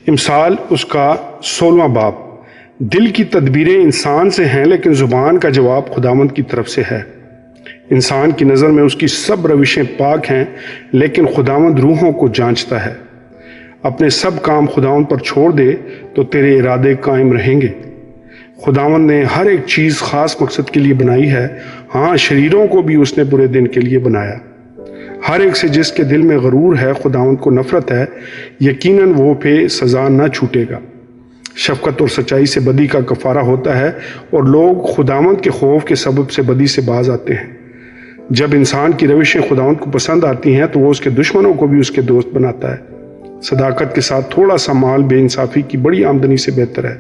امثال اس کا 16واں باب۔ دل کی تدبیریں انسان سے ہیں لیکن زبان کا جواب خداوند کی طرف سے ہے۔ انسان کی نظر میں اس کی سب روشیں پاک ہیں لیکن خداوند روحوں کو جانچتا ہے۔ اپنے سب کام خداوند پر چھوڑ دے تو تیرے ارادے قائم رہیں گے۔ خداوند نے ہر ایک چیز خاص مقصد کے لیے بنائی ہے، ہاں شریروں کو بھی اس نے برے دن کے لیے بنایا۔ ہر ایک سے جس کے دل میں غرور ہے خداوند کو نفرت ہے، یقیناً وہ پہ سزا نہ چھوٹے گا۔ شفقت اور سچائی سے بدی کا کفارہ ہوتا ہے اور لوگ خداوند کے خوف کے سبب سے بدی سے باز آتے ہیں۔ جب انسان کی روشیں خداوند کو پسند آتی ہیں تو وہ اس کے دشمنوں کو بھی اس کے دوست بناتا ہے۔ صداقت کے ساتھ تھوڑا سا مال بے انصافی کی بڑی آمدنی سے بہتر ہے۔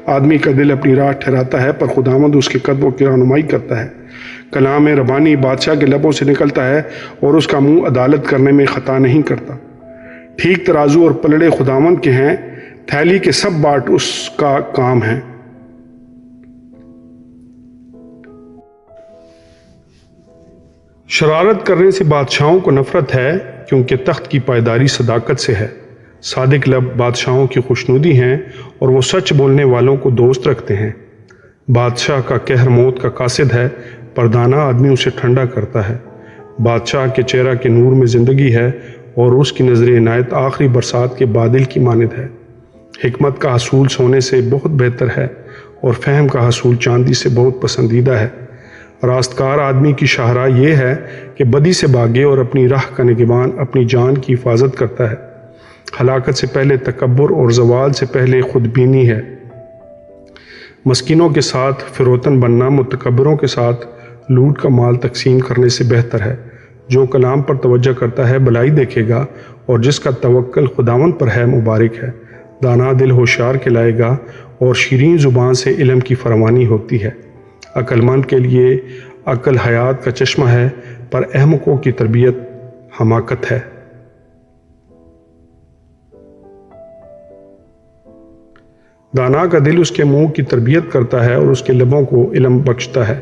آدمی کا دل اپنی راہ ٹھہراتا ہے پر خداوند اس کے قدموں کی رہنمائی کرتا ہے۔ کلام ربانی بادشاہ کے لبوں سے نکلتا ہے اور اس کا منہ عدالت کرنے میں خطا نہیں کرتا۔ ٹھیک ترازو اور پلڑے خداوند کے ہیں، تھیلی کے سب باٹ اس کا کام ہے۔ شرارت کرنے سے بادشاہوں کو نفرت ہے کیونکہ تخت کی پائیداری صداقت سے ہے۔ صادق لب بادشاہوں کی خوشنودی ہیں اور وہ سچ بولنے والوں کو دوست رکھتے ہیں۔ بادشاہ کا قہر موت کا قاصد ہے پر دانا آدمی اسے ٹھنڈا کرتا ہے۔ بادشاہ کے چہرہ کے نور میں زندگی ہے اور اس کی نظر عنایت آخری برسات کے بادل کی مانند ہے۔ حکمت کا حصول سونے سے بہت بہتر ہے اور فہم کا حصول چاندی سے بہت پسندیدہ ہے۔ راستکار آدمی کی شاہراہ یہ ہے کہ بدی سے بھاگے اور اپنی راہ کا نگہبان اپنی جان کی حفاظت کرتا ہے۔ ہلاکت سے پہلے تکبر اور زوال سے پہلے خود بینی ہے۔ مسکینوں کے ساتھ فروتن بننا متکبروں کے ساتھ لوٹ کا مال تقسیم کرنے سے بہتر ہے۔ جو کلام پر توجہ کرتا ہے بھلائی دیکھے گا اور جس کا توکل خداوند پر ہے مبارک ہے۔ دانا دل ہوشیار کہلائے گا اور شیریں زبان سے علم کی فراوانی ہوتی ہے۔ عقل مند کے لیے عقل حیات کا چشمہ ہے پر احمقوں کی تربیت حماقت ہے۔ دانا کا دل اس کے منہ کی تربیت کرتا ہے اور اس کے لبوں کو علم بخشتا ہے۔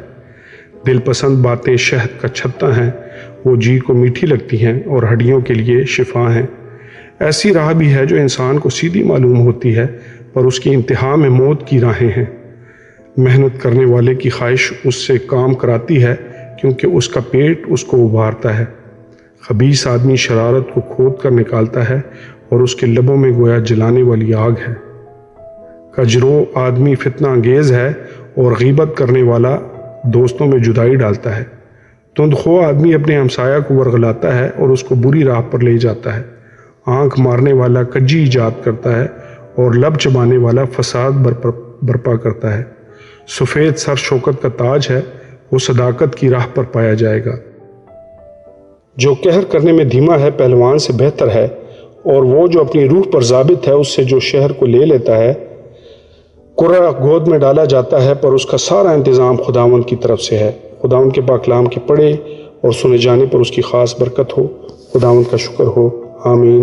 دل پسند باتیں شہد کا چھتا ہیں، وہ جی کو میٹھی لگتی ہیں اور ہڈیوں کے لیے شفا ہیں۔ ایسی راہ بھی ہے جو انسان کو سیدھی معلوم ہوتی ہے پر اس کی انتہا میں موت کی راہیں ہیں۔ محنت کرنے والے کی خواہش اس سے کام کراتی ہے کیونکہ اس کا پیٹ اس کو ابھارتا ہے۔ خبیث آدمی شرارت کو کھود کر نکالتا ہے اور اس کے لبوں میں گویا جلانے والی آگ ہے۔ کجرو آدمی فتنہ انگیز ہے اور غیبت کرنے والا دوستوں میں جدائی ڈالتا ہے۔ تندخو آدمی اپنے ہمسایہ کو ورغلاتا ہے اور اس کو بری راہ پر لے جاتا ہے۔ آنکھ مارنے والا کجی ایجاد کرتا ہے اور لب چبانے والا فساد برپا کرتا ہے۔ سفید سر شوکت کا تاج ہے، وہ صداقت کی راہ پر پایا جائے گا۔ جو قہر کرنے میں دھیما ہے پہلوان سے بہتر ہے اور وہ جو اپنی روح پر ضابط ہے اس سے جو شہر کو لے لیتا ہے۔ قرہ گود میں ڈالا جاتا ہے پر اس کا سارا انتظام خداوند کی طرف سے ہے۔ خداوند کے پاک کلام کے پڑھے اور سنے جانے پر اس کی خاص برکت ہو۔ خداوند کا شکر ہو، آمین۔